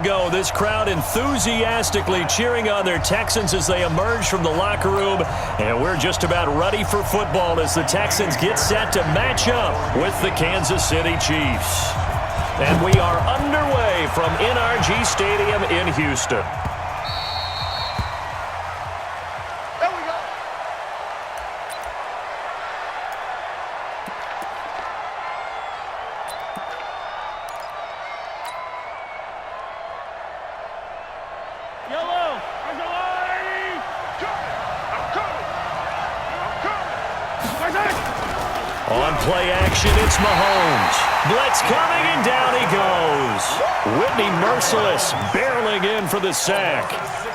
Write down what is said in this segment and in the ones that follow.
Go. This crowd enthusiastically cheering on their Texans as they emerge from the locker room. And we're just about ready for football as the Texans get set to match up with the Kansas City Chiefs. And we are underway from NRG Stadium in Houston. On play action, it's Mahomes. Blitz coming, and down he goes. Whitney Merciless barreling in for the sack.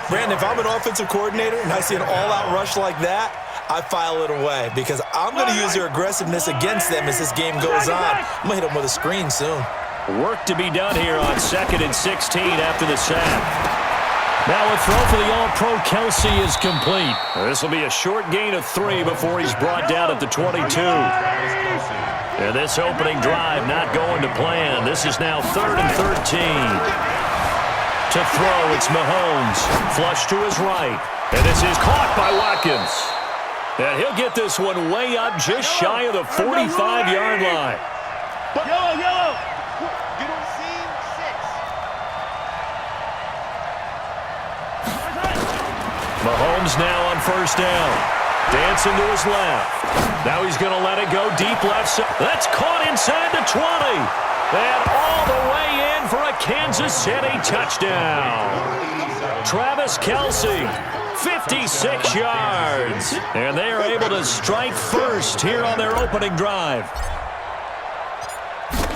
Brandon, if I'm an offensive coordinator and I see an all-out rush like that, I file it away because I'm going to use their aggressiveness against them as this game goes on. I'm going to hit them with a screen soon. Work to be done here on 2nd and 16 after the sack. Now a throw for the All-Pro Kelsey is complete. This will be a short gain of 3 before he's brought down at the 22. And this opening drive not going to plan. This is now 3rd and 13. To throw, it's Mahomes. Flush to his right. And this is caught by Watkins. And he'll get this one way up just shy of the 45-yard line. Yellow. Mahomes now on 1st down. Dancing to his left. Now he's going to let it go deep left side. That's caught inside the 20. And all the way in for a Kansas City touchdown. Travis Kelce, 56 yards. And they are able to strike first here on their opening drive.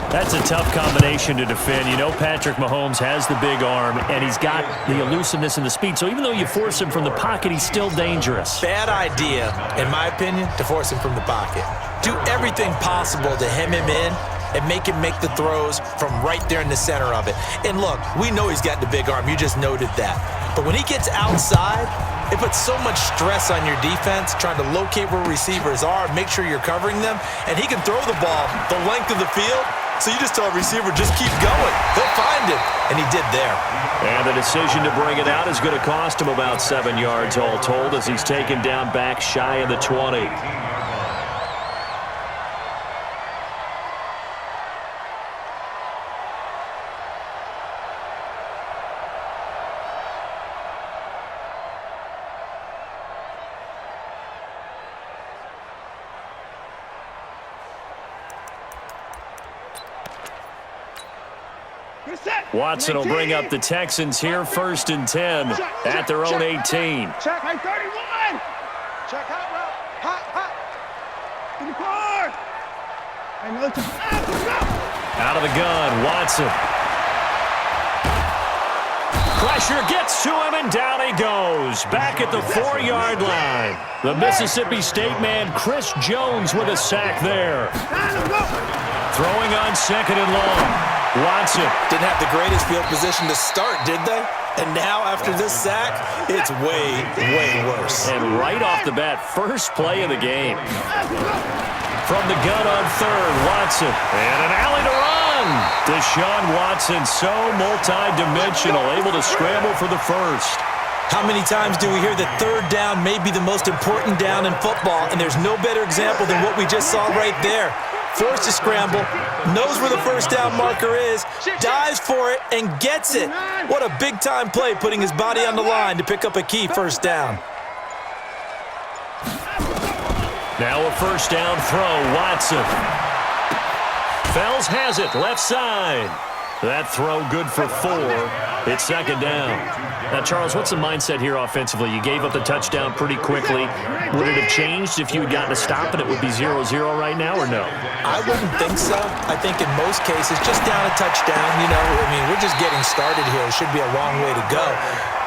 That's a tough combination to defend. You know Patrick Mahomes has the big arm, and he's got the elusiveness and the speed. So even though you force him from the pocket, he's still dangerous. Bad idea, in my opinion, to force him from the pocket. Do everything possible to hem him in and make him make the throws from right there in the center of it. And look, we know he's got the big arm. You just noted that. But when he gets outside, it puts so much stress on your defense trying to locate where receivers are, make sure you're covering them, and he can throw the ball the length of the field. So you just tell a receiver, just keep going. He'll find it, and he did there. And the decision to bring it out is going to cost him about 7 yards all told as he's taken down back shy of the 20. Watson will bring up the Texans here 1st and 10 at their own 18. Check, 31. Check hot route. Hot. In the car. Out of the gun, Watson. Pressure gets to him, and down he goes. Back at the 4-yard line. The Mississippi State man, Chris Jones, with a sack there. Throwing on 2nd and long. Watson. Didn't have the greatest field position to start, did they? And now, after this sack, it's way worse. And right off the bat, first play of the game. From the gun on 3rd, Watson. And an alley to run. Deshaun Watson, so multi-dimensional, able to scramble for the first. How many times do we hear that 3rd down may be the most important down in football, and there's no better example than what we just saw right there. Forced to scramble, knows where the 1st down marker is, dives for it, and gets it. What a big-time play, putting his body on the line to pick up a key 1st down. Now a 1st down throw, Watson. Fells has it, left side. That throw good for 4. It's 2nd down. Now, Charles, what's the mindset here offensively? You gave up the touchdown pretty quickly. Would it have changed if you had gotten a stop and it would be 0-0 right now, or no? I wouldn't think so. I think in most cases, just down a touchdown, we're just getting started here. It should be a long way to go.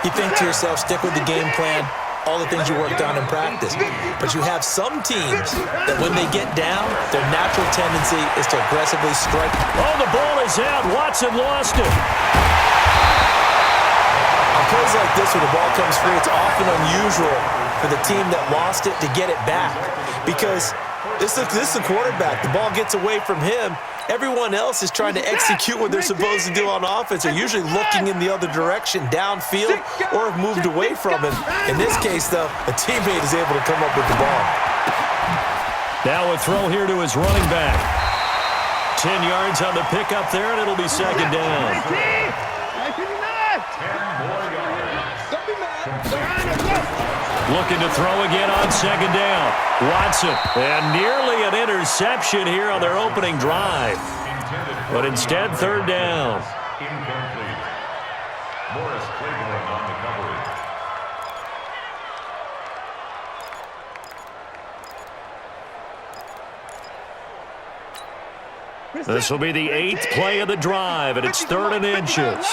You think to yourself, stick with the game plan, all the things you worked on in practice. But you have some teams that when they get down, their natural tendency is to aggressively strike. Oh, the ball is out. Watson lost it. On plays like this where the ball comes free, it's often unusual for the team that lost it to get it back. Because This is the quarterback. The ball gets away from him. Everyone else is trying to execute what they're supposed to do on offense. They're usually looking in the other direction, downfield, or have moved away from him. In this case, though, a teammate is able to come up with the ball. Now a throw here to his running back. 10 yards on the pickup there, and it'll be second down. Looking to throw again on second down. Watson, and nearly an interception here on their opening drive. But instead, third down. Incomplete. Morris Claiborne on the coverage. This will be the 8th play of the drive, and it's 3rd and inches.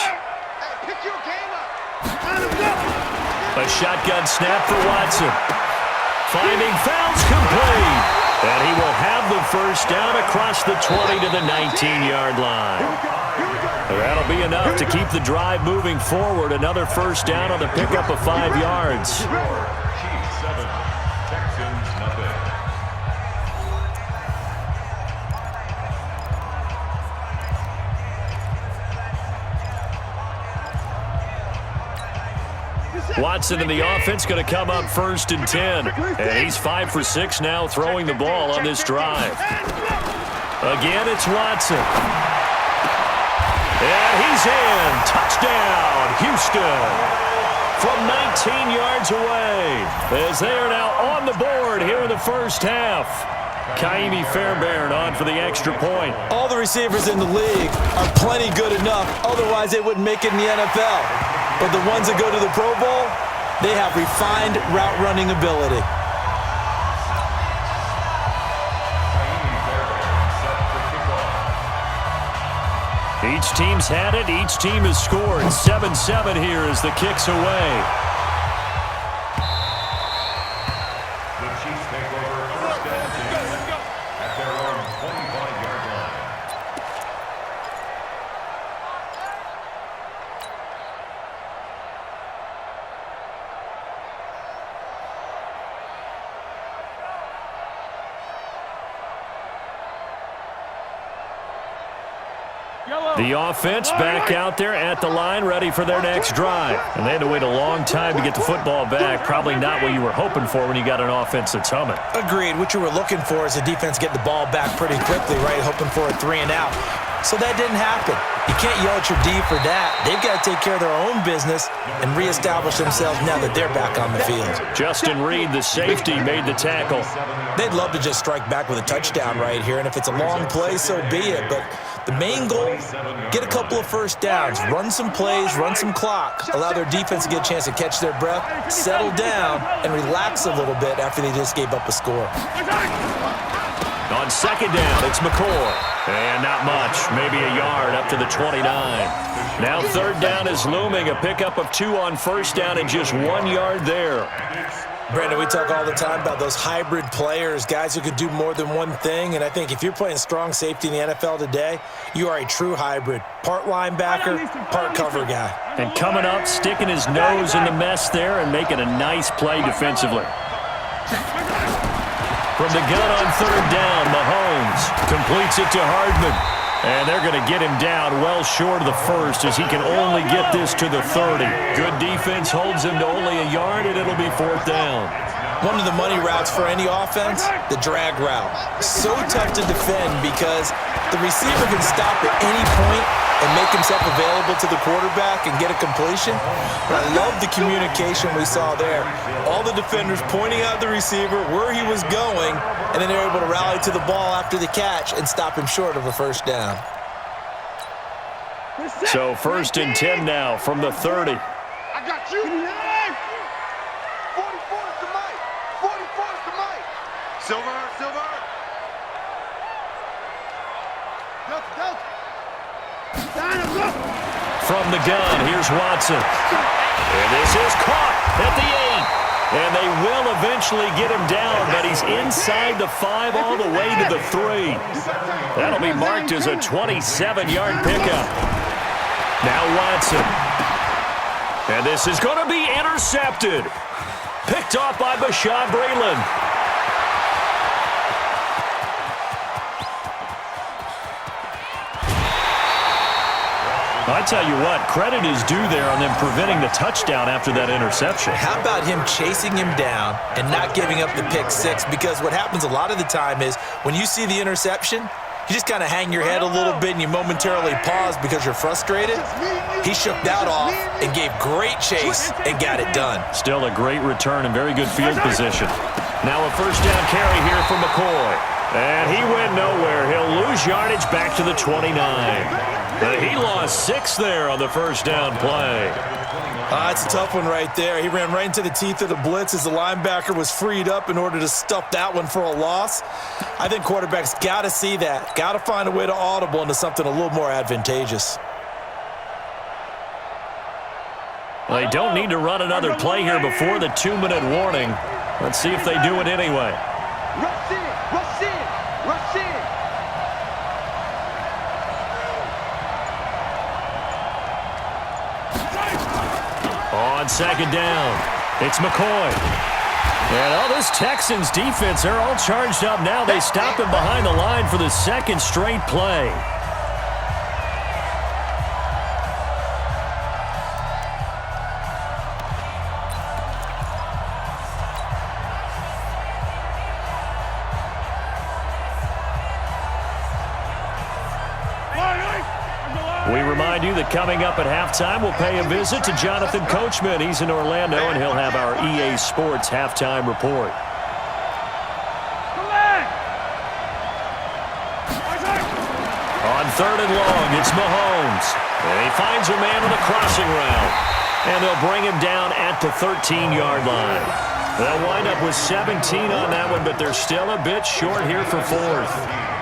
A shotgun snap for Watson. Finding fouls complete. And he will have the first down across the 20 to the 19-yard line. That'll be enough to keep the drive moving forward. Another first down on the pickup of 5 yards. Chiefs 7, Texans nothing. Watson and the offense going to come up 1st and 10. And he's 5 for 6 now throwing the ball on this drive. Again, it's Watson. And he's in. Touchdown, Houston. From 19 yards away. As they are now on the board here in the first half. Kaimi Fairbairn on for the extra point. All the receivers in the league are plenty good enough. Otherwise, they wouldn't make it in the NFL. But the ones that go to the Pro Bowl, they have refined route running ability. Each team's had it. Each team has scored. 7-7 here as the kick's away. The Chiefs take over 1st and 10 at their own 25-yard line. The offense back out there at the line, ready for their next drive. And they had to wait a long time to get the football back. Probably not what you were hoping for when you got an offense that's humming. Agreed. What you were looking for is the defense get the ball back pretty quickly, right? Hoping for a 3 and out. So that didn't happen. You can't yell at your D for that. They've got to take care of their own business and reestablish themselves now that they're back on the field. Justin Reed, the safety, made the tackle. They'd love to just strike back with a touchdown right here, and if it's a long play, so be it. But the main goal, get a couple of first downs, run some plays, run some clock, allow their defense to get a chance to catch their breath, settle down, and relax a little bit after they just gave up a score. On second down, it's McCoy. And not much, maybe a yard up to the 29. Now third down is looming, a pickup of 2 on first down and just 1 yard there. Brandon, we talk all the time about those hybrid players, guys who could do more than one thing, and I think if you're playing strong safety in the NFL today, you are a true hybrid. Part linebacker, part cover guy. And coming up, sticking his nose in the mess there and making a nice play defensively. From the gun on third down, Mahomes completes it to Hardman. And they're going to get him down well short of the first as he can only get this to the 30. Good defense holds him to only a yard, and it'll be 4th down. One of the money routes for any offense, the drag route. So tough to defend because the receiver can stop at any point and make himself available to the quarterback and get a completion. But I love the communication we saw there. All the defenders pointing out the receiver, where he was going, and then they're able to rally to the ball after the catch and stop him short of a first down. So 1st and 10 now from the 30. I got you. 44 to Mike. 44 to Mike. Silver. Delta. From the gun, here's Watson. And this is caught at the 8. And they will eventually get him down, but he's inside the 5 all the way to the 3. That'll be marked as a 27-yard pickup. Now Watson. And this is going to be intercepted. Picked off by Bashaud Breeland. I tell you what, credit is due there on them preventing the touchdown after that interception. How about him chasing him down and not giving up the pick six? Because what happens a lot of the time is when you see the interception, you just kind of hang your head a little bit and you momentarily pause because you're frustrated. He shook that off and gave great chase and got it done. Still a great return and very good field position. Now a first down carry here from McCoy. And he went nowhere. He'll lose yardage back to the 29. He lost 6 there on the first down play. That's a tough one right there. He ran right into the teeth of the blitz as the linebacker was freed up in order to stuff that one for a loss. I think quarterbacks got to see that. Got to find a way to audible into something a little more advantageous. They don't need to run another play here before the 2-minute warning. Let's see if they do it anyway. Rush in, rush in, rush in. On second down, it's McCoy. And all this Texans defense, they're all charged up now. They stop him behind the line for the second straight play. We remind you that coming up at halftime, we'll pay a visit to Jonathan Coachman. He's in Orlando, and he'll have our EA Sports halftime report. On third and long, it's Mahomes. And he finds a man on the crossing route. And they'll bring him down at the 13-yard line. They'll wind up with 17 on that one, but they're still a bit short here for fourth.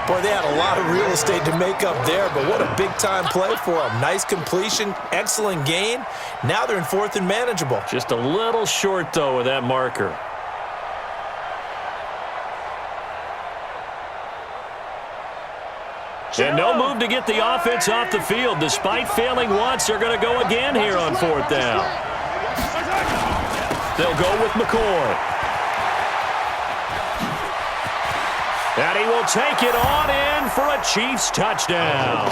Boy, they had a lot of real estate to make up there, but what a big-time play for them. Nice completion, excellent gain. Now they're in fourth and manageable. Just a little short, though, with that marker. And no move to get the offense off the field. Despite failing once, they're going to go again here on fourth down. They'll go with McCoy. And he will take it on in for a Chiefs touchdown.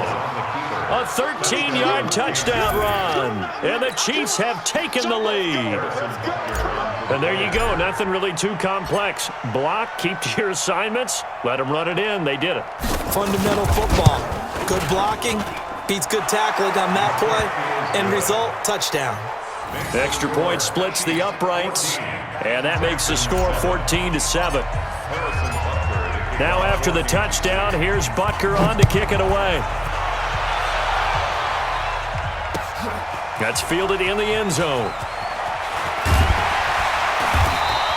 A 13-yard touchdown run. And the Chiefs have taken the lead. And there you go. Nothing really too complex. Block, keep to your assignments. Let them run it in. They did it. Fundamental football. Good blocking beats good tackling on that play. End result, touchdown. Extra point splits the uprights. And that makes the score 14-7. Now after the touchdown, here's Butker on to kick it away. That's fielded in the end zone.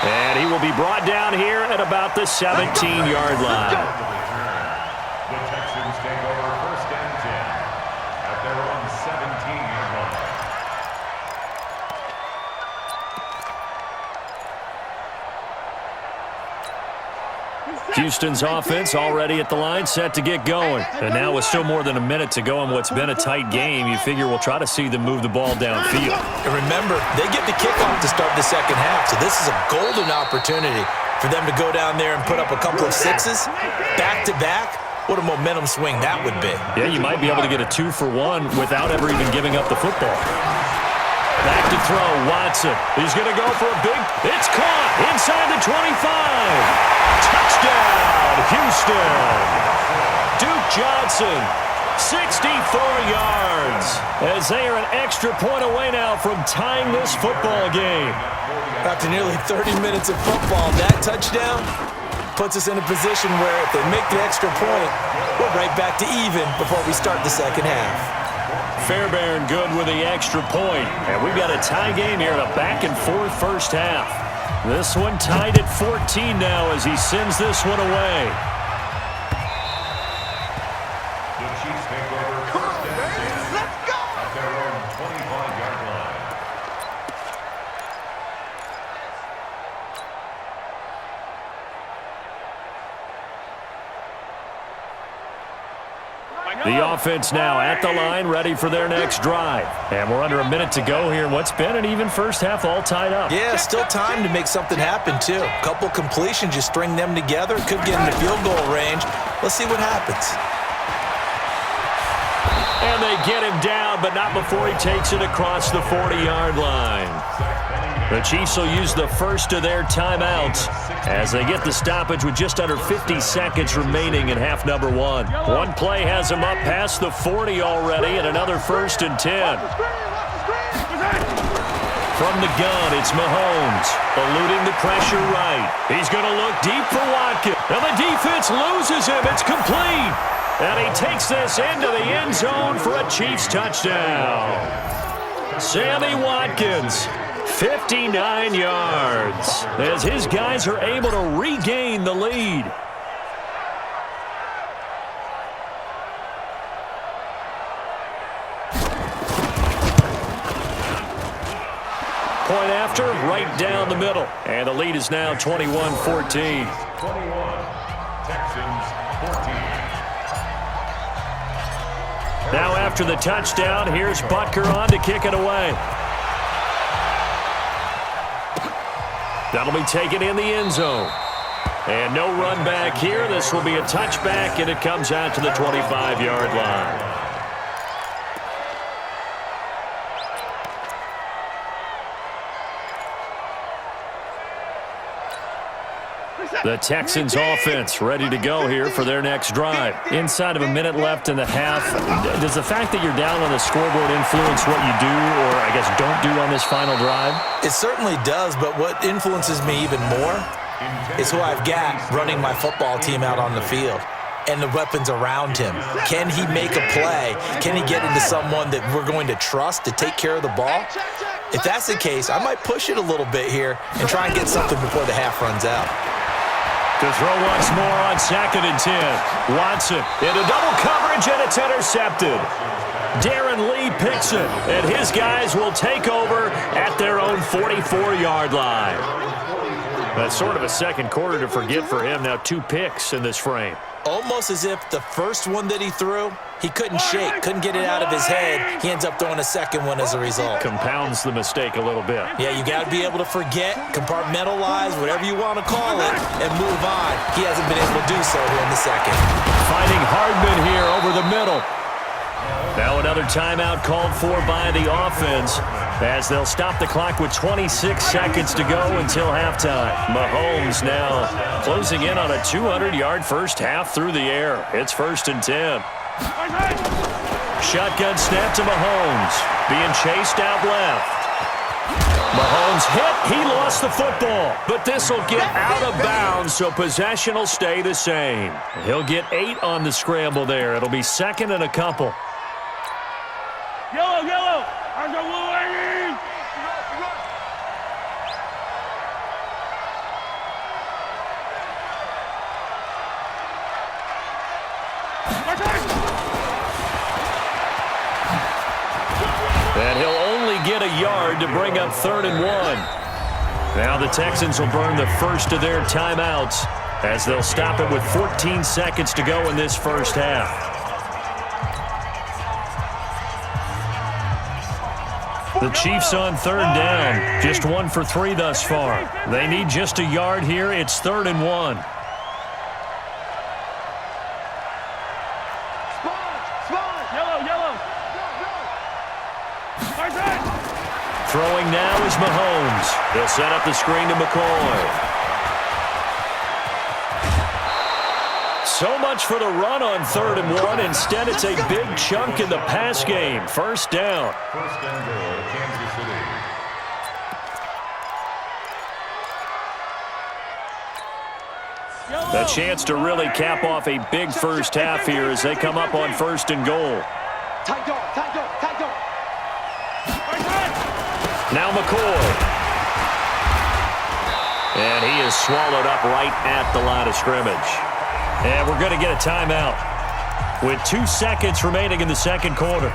And he will be brought down here at about the 17-yard line. The Texans take over first and 10 at their own 17-yard line. Houston's offense already at the line, set to get going. And now with still more than a minute to go in what's been a tight game, you figure we'll try to see them move the ball downfield. And remember, they get the kickoff to start the second half, so this is a golden opportunity for them to go down there and put up a couple of sixes back-to-back. What a momentum swing that would be. Yeah, you might be able to get a 2-for-1 without ever even giving up the football. Back to throw, Watson. He's going to go for a big... It's caught inside the 25. Touchdown, Houston. Duke Johnson, 64 yards. As they are an extra point away now from tying this football game. After nearly 30 minutes of football, that touchdown puts us in a position where if they make the extra point, we're right back to even before we start the second half. Fairbairn good with the extra point. And we've got a tie game here in a back-and-forth first half. This one tied at 14 now as he sends this one away. The Chiefs take over first and 10 at their own 25-yard line. The offense now at the line, ready for their next drive. And we're under a minute to go here in what's been an even first half, all tied up. Yeah, still time to make something happen, too. A couple completions, you string them together, could get into field goal range. Let's see what happens. And they get him down, but not before he takes it across the 40-yard line. The Chiefs will use the first of their timeouts as they get the stoppage with just under 50 seconds remaining in half number one. One play has them up past the 40 already, and another 1st and 10. From the gun, it's Mahomes, eluding the pressure right. He's going to look deep for Watkins. And the defense loses him. It's complete. And he takes this into the end zone for a Chiefs touchdown. Sammy Watkins, 59 yards, as his guys are able to regain the lead. Point after, right down the middle. And the lead is now 21-14. 21, Texans 14. Now after the touchdown, here's Butker on to kick it away. That'll be taken in the end zone. And no run back here. This will be a touchback, and it comes out to the 25-yard line. The Texans offense ready to go here for their next drive. Inside of a minute left in the half, does the fact that you're down on the scoreboard influence what you do or, I guess, don't do on this final drive? It certainly does, but what influences me even more is who I've got running my football team out on the field and the weapons around him. Can he make a play? Can he get into someone that we're going to trust to take care of the ball? If that's the case, I might push it a little bit here and try and get something before the half runs out. To throw once more on 2nd and 10. Watson into double coverage, and it's intercepted. Darren Lee picks it, and his guys will take over at their own 44-yard line. That's sort of a second quarter to forget for him. Now 2 picks in this frame. Almost as if the first one that he threw, he couldn't shake, couldn't get it out of his head. He ends up throwing a second one as a result. Compounds the mistake a little bit. Yeah, you got to be able to forget, compartmentalize, whatever you want to call it, and move on. He hasn't been able to do so here in the second. Finding Hardman here over the middle. Now another timeout called for by the offense as they'll stop the clock with 26 seconds to go until halftime. Mahomes now closing in on a 200-yard first half through the air. It's 1st and 10. Shotgun snap to Mahomes. Being chased out left. Mahomes hit. He lost the football. But this will get out of bounds, so possession will stay the same. He'll get 8 on the scramble there. It'll be 2nd and a couple. Yellow, yellow. I'm the blue lady. And he'll only get a yard to bring up 3rd and 1. Now the Texans will burn the first of their timeouts as they'll stop it with 14 seconds to go in this first half. The Chiefs on 3rd down. Just 1 for 3 thus far. They need just a yard here. It's 3rd and 1. Yellow, yellow. Throwing now is Mahomes. He'll set up the screen to McCoy. So much for the run on 3rd and 1. Instead, it's a big chunk in the pass game. First down. First and goal, Kansas City. A chance to really cap off a big first half here as they come up on 1st and goal. Tight dog, tight dog, tight dog. Now McCoy. And he is swallowed up right at the line of scrimmage. And we're going to get a timeout with 2 seconds remaining in the second quarter.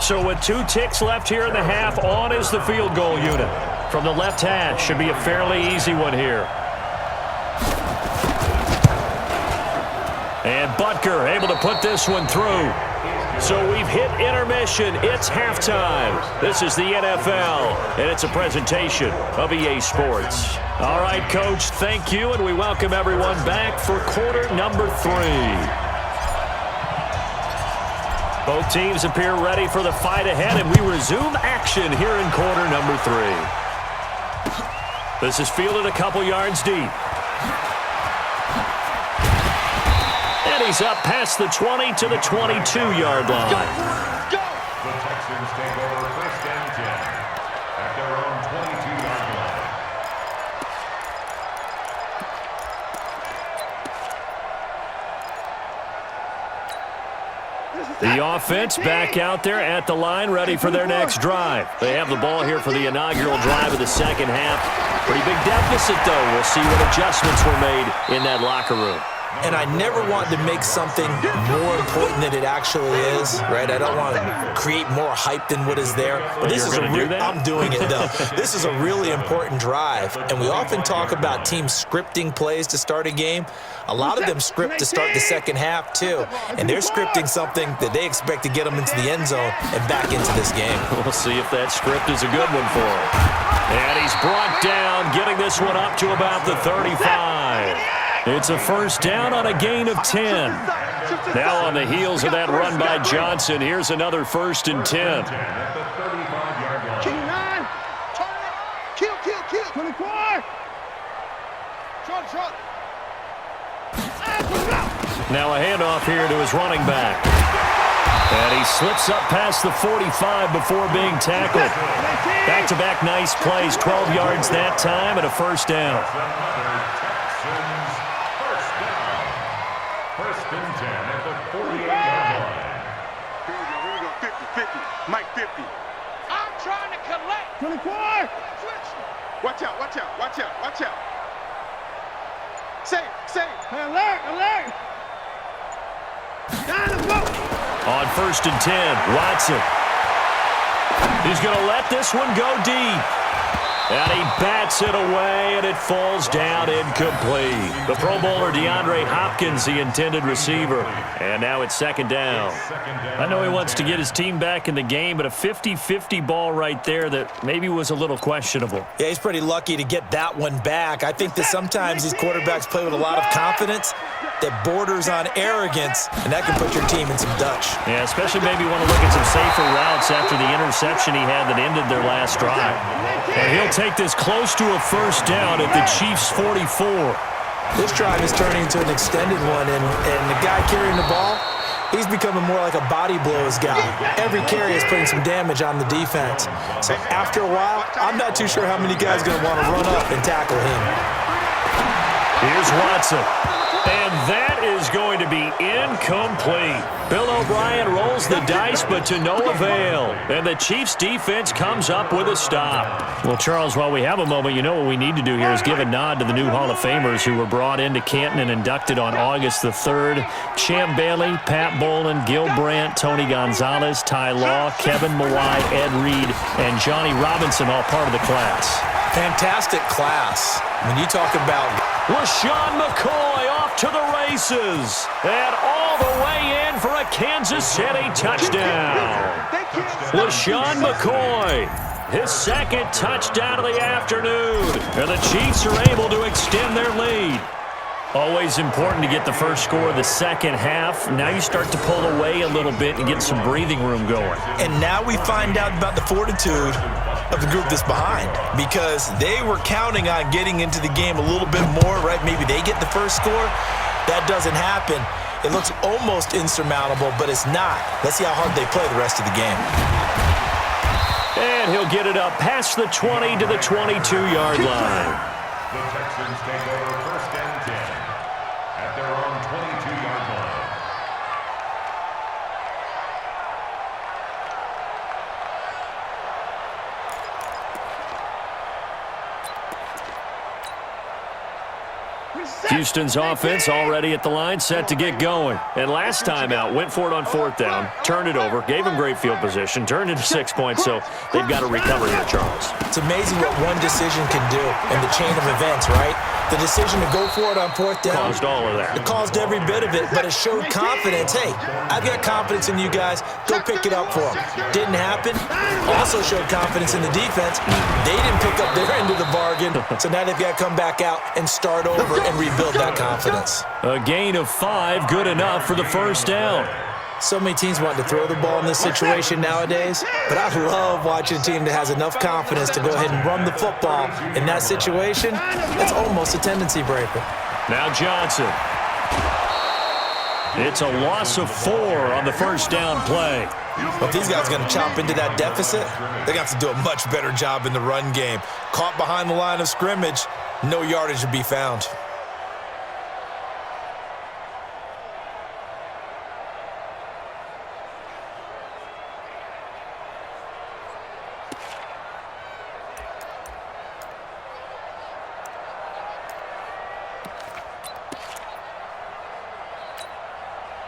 So with 2 ticks left here in the half, on is the field goal unit. From the left hash, should be a fairly easy one here. And Butker able to put this one through. So we've hit intermission. It's halftime. This is the NFL, and it's a presentation of EA Sports. All right, Coach, thank you, and we welcome everyone back for quarter number 3. Both teams appear ready for the fight ahead, and we resume action here in quarter number 3. This is fielded a couple yards deep. And he's up past the 20 to the 22-yard line. Go! The Texans take over first and 10 at their own 22-yard line. The offense back out there at the line, ready for their next drive. They have the ball here for the inaugural drive of the second half. Pretty big deficit, though. We'll see what adjustments were made in that locker room. And I never want to make something more important than it actually is, right? I don't want to create more hype than what is there. But this is I'm doing it, though. This is a really important drive. And we often talk about teams scripting plays to start a game. A lot of them script to start the second half, too. And they're scripting something that they expect to get them into the end zone and back into this game. We'll see if that script is a good one for him. And he's brought down, getting this one up to about the 35. It's a first down on a gain of 10. Now on the heels of that run by Johnson, here's another first and 10. King 9. Turn it. Kill. 24. Short. Now a handoff here to his running back. And he slips up past the 45 before being tackled. Back-to-back nice plays, 12 yards that time and a first down. First and 10 at the 48-yard line. Here we go. 50. Mike 50. I'm trying to collect. 24. Switch. Watch out. Save. Alert. Down the boat. On first and 10, Watson. He's going to let this one go deep. And he bats it away, and it falls down incomplete. The Pro Bowler DeAndre Hopkins, the intended receiver. And now it's second down. I know he wants to get his team back in the game, but a 50-50 ball right there that maybe was a little questionable. Yeah, he's pretty lucky to get that one back. I think that sometimes these quarterbacks play with a lot of confidence that borders on arrogance, and that can put your team in some Dutch. Yeah, especially maybe want to look at some safer routes after the interception he had that ended their last drive. And he'll take this close to a first down at the Chiefs' 44. This drive is turning into an extended one, and the guy carrying the ball, he's becoming more like a body blows guy. Every carry is putting some damage on the defense. So after a while, I'm not too sure how many guys are going to want to run up and tackle him. Here's Watson. And that is going to be incomplete. Bill O'Brien rolls the dice, but to no avail. And the Chiefs' defense comes up with a stop. Well, Charles, while we have a moment, you know what we need to do here is give a nod to the new Hall of Famers who were brought into Canton and inducted on August the 3rd. Champ Bailey, Pat Bolin, Gil Brandt, Tony Gonzalez, Ty Law, Kevin Mawai, Ed Reed, and Johnny Robinson, all part of the class. Fantastic class. When you talk about LaShawn McCoy off to the races. And all the way in for a Kansas City touchdown. LaShawn McCoy, his second touchdown of the afternoon. And the Chiefs are able to extend their lead. Always important to get the first score of the second half. Now you start to pull away a little bit and get some breathing room going. And now we find out about the fortitude of the group that's behind, because they were counting on getting into the game a little bit more, right? Maybe they get the first score. That doesn't happen. It looks almost insurmountable, but it's not. Let's see how hard they play the rest of the game. And he'll get it up past the 20 to the 22-yard line. The Texans take over first and 10 at their own 22-yard line. Houston's offense already at the line, set to get going. And last time out, went for it on fourth down, turned it over, gave him great field position, turned it to 6 points, so they've got to recover here, Charles. It's amazing what one decision can do in the chain of events, right? The decision to go for it on fourth down. Caused all of that. It caused every bit of it, but it showed confidence. Hey, I've got confidence in you guys. Go pick it up for them. Didn't happen. Also showed confidence in the defense. They didn't pick up their end of the bargain, so now they've got to come back out and start over and rebuild that confidence. A gain of 5, good enough for the first down. So many teams want to throw the ball in this situation nowadays, but I love watching a team that has enough confidence to go ahead and run the football. In that situation, that's almost a tendency breaker. Now Johnson. It's a loss of 4 on the first down play. Well, if these guys are going to chop into that deficit, they're going to have to do a much better job in the run game. Caught behind the line of scrimmage, no yardage to be found.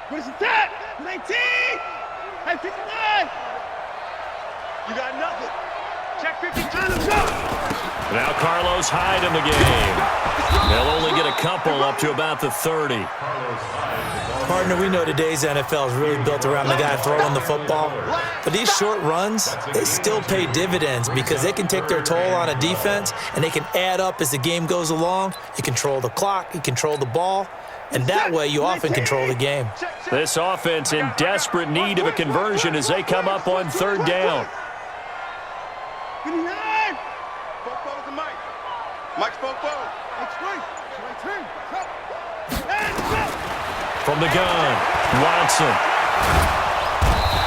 Where's the tap? 19! Hey, 59! You got nothing. Check 52. Now Carlos Hyde in the game. They'll only get a couple up to about the 30. Partner, we know today's NFL is really built around the guy throwing the football. But these short runs, they still pay dividends because they can take their toll on a defense and they can add up as the game goes along. You control the clock, you control the ball, and that way you often control the game. This offense in desperate need of a conversion as they come up on 3rd down. 59! Fofo's the Mike. Mike's Fofo. That's right. From the gun, Watson.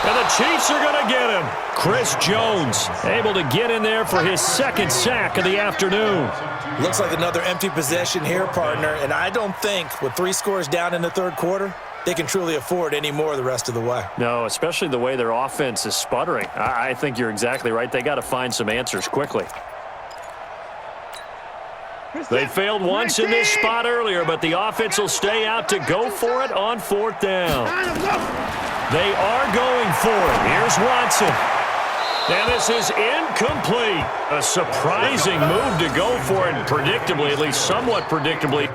And the Chiefs are going to get him. Chris Jones able to get in there for his 2nd sack of the afternoon. Looks like another empty possession here, partner, and I don't think with 3 scores down in the 3rd quarter, they can truly afford any more the rest of the way. No, especially the way their offense is sputtering. I think you're exactly right. They got to find some answers quickly. They failed once in this spot earlier, but the offense will stay out to go for it on 4th down. They are going for it. Here's Watson. And this is incomplete. A surprising move to go for it, predictably, at least somewhat predictably.